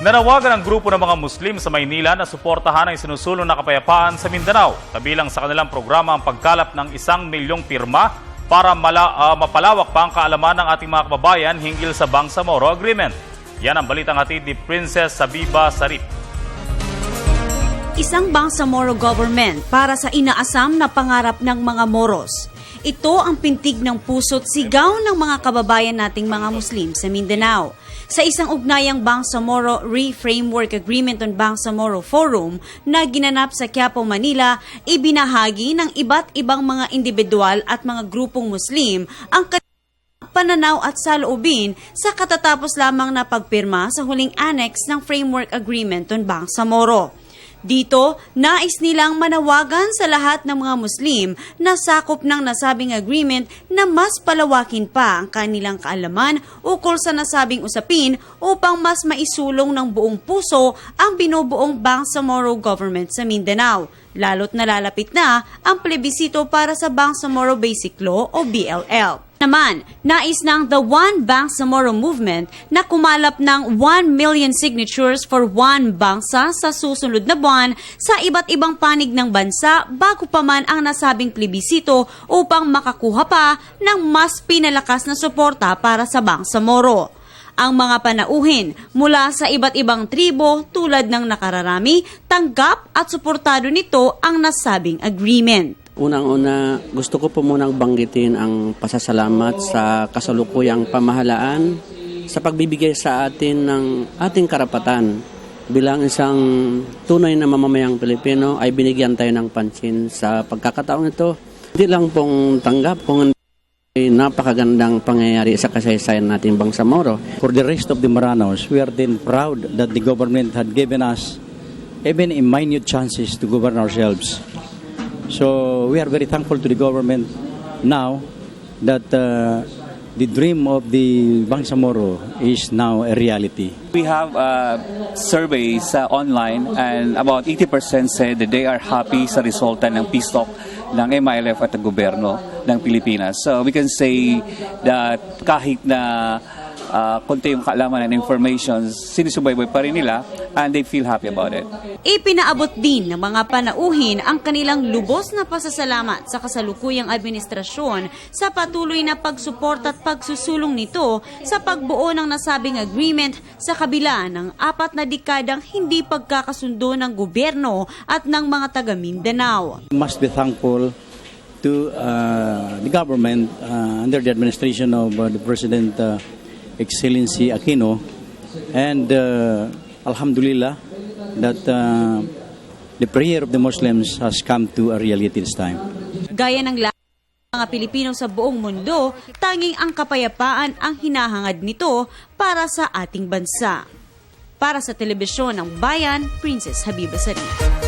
Nanawagan ang grupo ng mga Muslim sa Maynila na suportahan ang sinusulong na kapayapaan sa Mindanao. Kabilang sa kanilang programa ang pagkalap ng 1 milyong pirma para mapalawak pa ang kaalaman ng ating mga kababayan hinggil sa Bangsamoro Agreement. Yan ang balitang hatid ni Princess Habiba Sarip. Isang Bangsamoro government para sa inaasam na pangarap ng mga Moros. Ito ang pintig ng puso't sigaw ng mga kababayan nating mga Muslim sa Mindanao. Sa isang ugnayang Bangsamoro Re-Framework Agreement on Bangsamoro Forum na ginanap sa Quiapo, Manila, ibinahagi ng iba't ibang mga individual at mga grupong Muslim ang pananaw at saloobin sa katatapos lamang na pagpirma sa huling annex ng Framework Agreement on Bangsamoro. Dito, nais nilang manawagan sa lahat ng mga Muslim na sakop ng nasabing agreement na mas palawakin pa ang kanilang kaalaman ukol sa nasabing usapin upang mas maisulong ng buong puso ang binubuong Bangsamoro government sa Mindanao, lalo't nalalapit na ang plebisito para sa Bangsamoro Basic Law o BLL. Naman, nais ng The One Bangsamoro Movement na kumalap ng 1 million signatures for One Bangsa sa susunod na buwan sa iba't ibang panig ng bansa bago pa man ang nasabing plebisito upang makakuha pa ng mas pinalakas na suporta para sa Bangsamoro. Ang mga panauhin mula sa iba't ibang tribo tulad ng nakararami, tanggap at suportado nito ang nasabing agreement. Unang-una, gusto ko po munang banggitin ang pasasalamat sa kasalukuyang pamahalaan sa pagbibigay sa atin ng ating karapatan. Bilang isang tunay na mamamayang Pilipino ay binigyan tayo ng pansin sa pagkakataong ito. Hindi lang pong tanggap kung ay napakagandang pangyayari sa kasaysayan natin Bangsamoro. For the rest of the Maranos, we are then proud that the government had given us even in minute chances to govern ourselves. So we are very thankful to the government now that the dream of the Bangsamoro is now a reality. We have surveys online and about 80% said that they are happy sa resulta ng peace talk ng MILF at ng gobyerno ng Pilipinas. So we can say that kahit na konti yung kaalaman and information, sinusubaybay pa rin nila and they feel happy about it. Ipinaabot din ng mga panauhin ang kanilang lubos na pasasalamat sa kasalukuyang administrasyon sa patuloy na pagsuporta at pagsusulong nito sa pagbuo ng nasabing agreement sa kabila ng 4 na dekadang hindi pagkakasundo ng gobyerno at ng mga taga Mindanao. We must be thankful to the government under the administration of the President Excellency Aquino, and Alhamdulillah that the prayer of the Muslims has come to a reality this time. Gaya ng lahat ng mga Pilipino sa buong mundo, tanging ang kapayapaan ang hinahangad nito para sa ating bansa. Para sa Telebisyon ng Bayan, Princess Habiba Sarip.